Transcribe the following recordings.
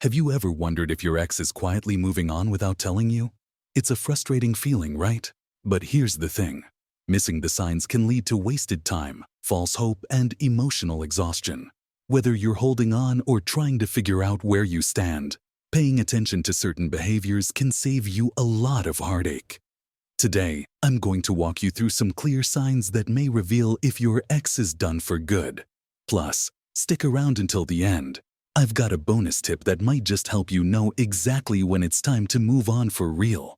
Have you ever wondered if your ex is quietly moving on without telling you? It's a frustrating feeling, right? But here's the thing. Missing the signs can lead to wasted time, false hope, and emotional exhaustion. Whether you're holding on or trying to figure out where you stand, paying attention to certain behaviors can save you a lot of heartache. Today, I'm going to walk you through some clear signs that may reveal if your ex is done for good. Plus, stick around until the end. I've got a bonus tip that might just help you know exactly when it's time to move on for real.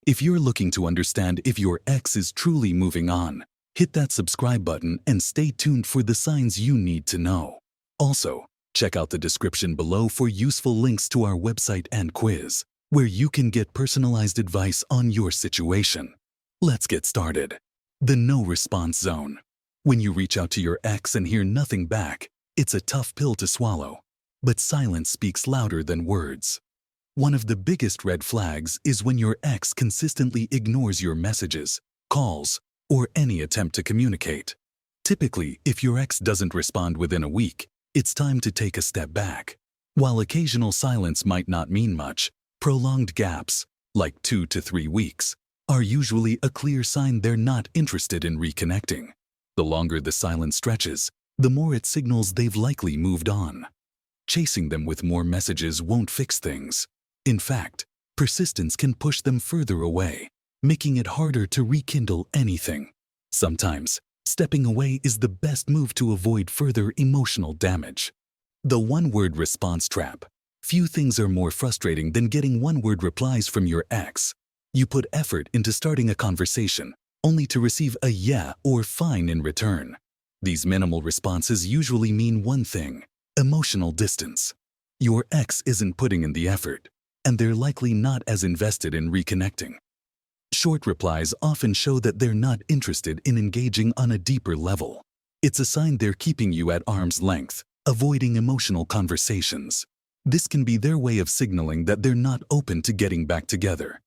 If you're looking to understand if your ex is truly moving on, hit that subscribe button and stay tuned for the signs you need to know. Also, check out the description below for useful links to our website and quiz, where you can get personalized advice on your situation. Let's get started. The no response zone. When you reach out to your ex and hear nothing back, it's a tough pill to swallow. But silence speaks louder than words. One of the biggest red flags is when your ex consistently ignores your messages, calls, or any attempt to communicate. Typically, if your ex doesn't respond within a week, it's time to take a step back. While occasional silence might not mean much, prolonged gaps, like 2 to 3 weeks, are usually a clear sign they're not interested in reconnecting. The longer the silence stretches, the more it signals they've likely moved on. Chasing them with more messages won't fix things. In fact, persistence can push them further away, making it harder to rekindle anything. Sometimes, stepping away is the best move to avoid further emotional damage. The one-word response trap. Few things are more frustrating than getting one-word replies from your ex. You put effort into starting a conversation, only to receive a yeah or fine in return. These minimal responses usually mean one thing: emotional distance. Your ex isn't putting in the effort, and they're likely not as invested in reconnecting. Short replies often show that they're not interested in engaging on a deeper level. It's a sign they're keeping you at arm's length, avoiding emotional conversations. This can be their way of signaling that they're not open to getting back together.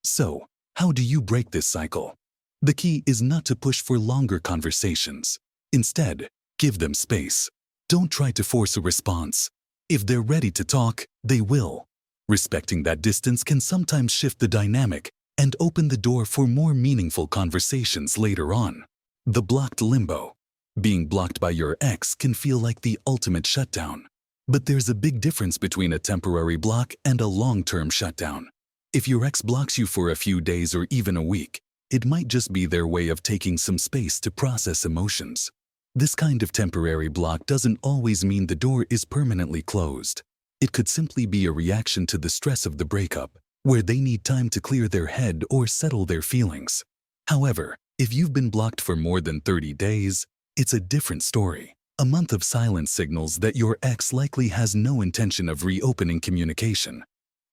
So, how do you break this cycle? The key is not to push for longer conversations. Instead, give them space. Don't try to force a response. If they're ready to talk, they will. Respecting that distance can sometimes shift the dynamic and open the door for more meaningful conversations later on. The blocked limbo. Being blocked by your ex can feel like the ultimate shutdown. But there's a big difference between a temporary block and a long-term shutdown. If your ex blocks you for a few days or even a week, it might just be their way of taking some space to process emotions. This kind of temporary block doesn't always mean the door is permanently closed. It could simply be a reaction to the stress of the breakup, where they need time to clear their head or settle their feelings. However, if you've been blocked for more than 30 days, it's a different story. A month of silence signals that your ex likely has no intention of reopening communication.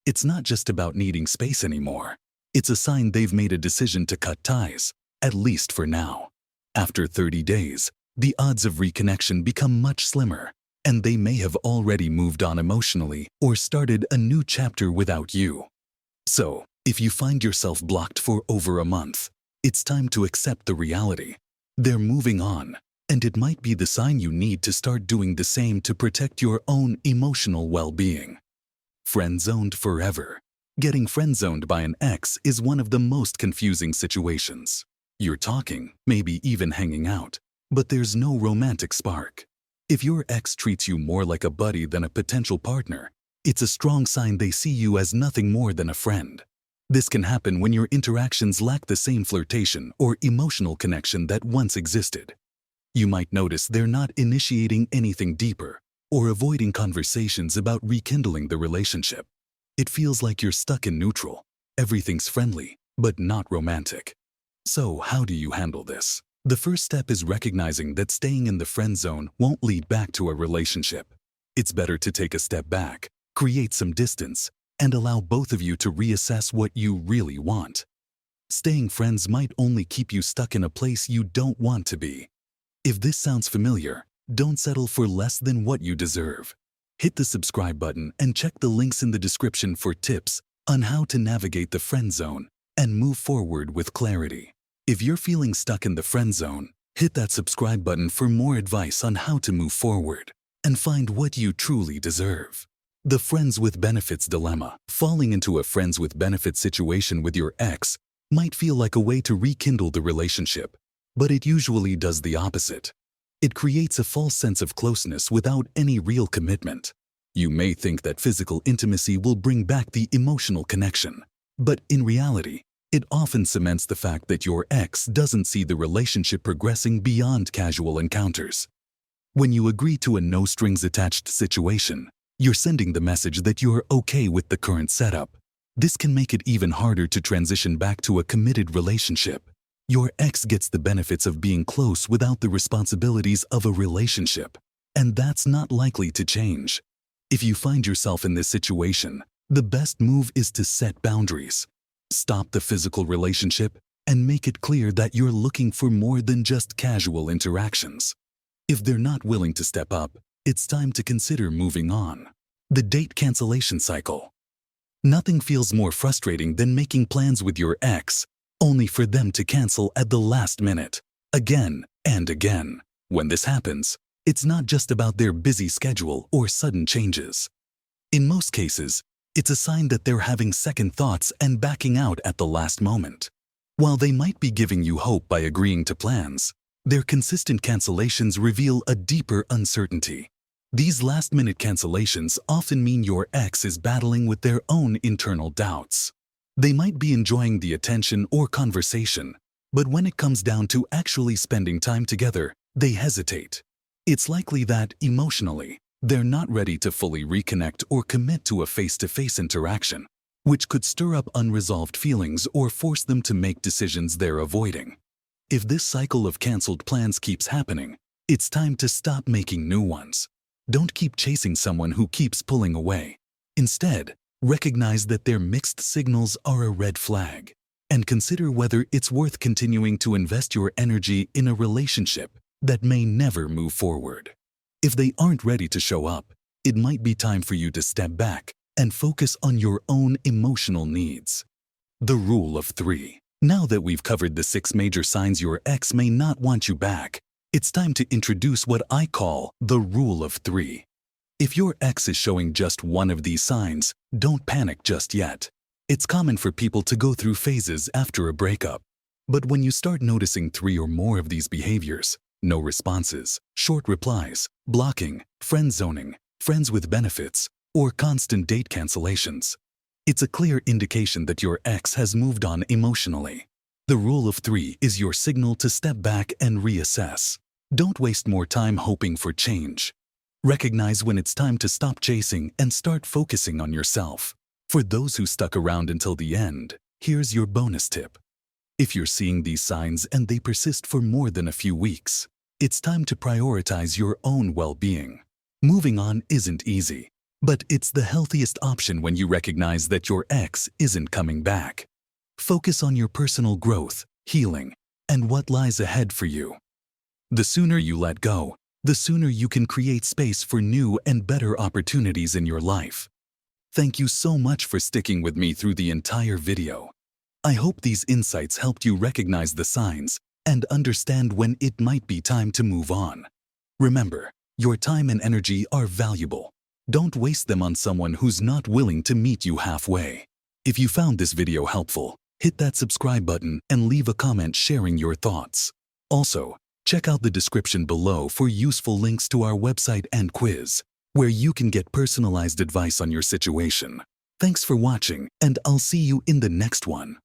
It's not just about needing space anymore. It's a sign they've made a decision to cut ties, at least for now. After 30 days, the odds of reconnection become much slimmer, and they may have already moved on emotionally or started a new chapter without you. So, if you find yourself blocked for over a month, it's time to accept the reality. They're moving on, and it might be the sign you need to start doing the same to protect your own emotional well-being. Friend-zoned forever. Getting friend-zoned by an ex is one of the most confusing situations. You're talking, maybe even hanging out, but there's no romantic spark. If your ex treats you more like a buddy than a potential partner, it's a strong sign they see you as nothing more than a friend. This can happen when your interactions lack the same flirtation or emotional connection that once existed. You might notice they're not initiating anything deeper or avoiding conversations about rekindling the relationship. It feels like you're stuck in neutral. Everything's friendly, but not romantic. So, how do you handle this? The first step is recognizing that staying in the friend zone won't lead back to a relationship. It's better to take a step back, create some distance, and allow both of you to reassess what you really want. Staying friends might only keep you stuck in a place you don't want to be. If this sounds familiar, don't settle for less than what you deserve. Hit the subscribe button and check the links in the description for tips on how to navigate the friend zone and move forward with clarity. If you're feeling stuck in the friend zone, hit that subscribe button for more advice on how to move forward and find what you truly deserve. The friends with benefits dilemma. Falling into a friends with benefits situation with your ex might feel like a way to rekindle the relationship, but it usually does the opposite. It creates a false sense of closeness without any real commitment. You may think that physical intimacy will bring back the emotional connection, but in reality, it often cements the fact that your ex doesn't see the relationship progressing beyond casual encounters. When you agree to a no-strings-attached situation, you're sending the message that you're okay with the current setup. This can make it even harder to transition back to a committed relationship. Your ex gets the benefits of being close without the responsibilities of a relationship, and that's not likely to change. If you find yourself in this situation, the best move is to set boundaries. Stop the physical relationship and make it clear that you're looking for more than just casual interactions. If they're not willing to step up, it's time to consider moving on. The date cancellation cycle. Nothing feels more frustrating than making plans with your ex, only for them to cancel at the last minute, again and again. When this happens, it's not just about their busy schedule or sudden changes. In most cases, it's a sign that they're having second thoughts and backing out at the last moment. While they might be giving you hope by agreeing to plans, their consistent cancellations reveal a deeper uncertainty. These last-minute cancellations often mean your ex is battling with their own internal doubts. They might be enjoying the attention or conversation, but when it comes down to actually spending time together, they hesitate. It's likely that, emotionally, they're not ready to fully reconnect or commit to a face-to-face interaction, which could stir up unresolved feelings or force them to make decisions they're avoiding. If this cycle of canceled plans keeps happening, it's time to stop making new ones. Don't keep chasing someone who keeps pulling away. Instead, recognize that their mixed signals are a red flag, and consider whether it's worth continuing to invest your energy in a relationship that may never move forward. If they aren't ready to show up, it might be time for you to step back and focus on your own emotional needs. The rule of 3. Now that we've covered the 6 major signs your ex may not want you back, it's time to introduce what I call the rule of 3. If your ex is showing just one of these signs, don't panic just yet. It's common for people to go through phases after a breakup. But when you start noticing 3 or more of these behaviors, no responses, short replies, blocking, friend zoning, friends with benefits, or constant date cancellations, it's a clear indication that your ex has moved on emotionally. The rule of 3 is your signal to step back and reassess. Don't waste more time hoping for change. Recognize when it's time to stop chasing and start focusing on yourself. For those who stuck around until the end, here's your bonus tip. If you're seeing these signs and they persist for more than a few weeks, it's time to prioritize your own well-being. Moving on isn't easy, but it's the healthiest option when you recognize that your ex isn't coming back. Focus on your personal growth, healing, and what lies ahead for you. The sooner you let go, the sooner you can create space for new and better opportunities in your life. Thank you so much for sticking with me through the entire video. I hope these insights helped you recognize the signs and understand when it might be time to move on. Remember, your time and energy are valuable. Don't waste them on someone who's not willing to meet you halfway. If you found this video helpful, hit that subscribe button and leave a comment sharing your thoughts. Also, check out the description below for useful links to our website and quiz, where you can get personalized advice on your situation. Thanks for watching, and I'll see you in the next one.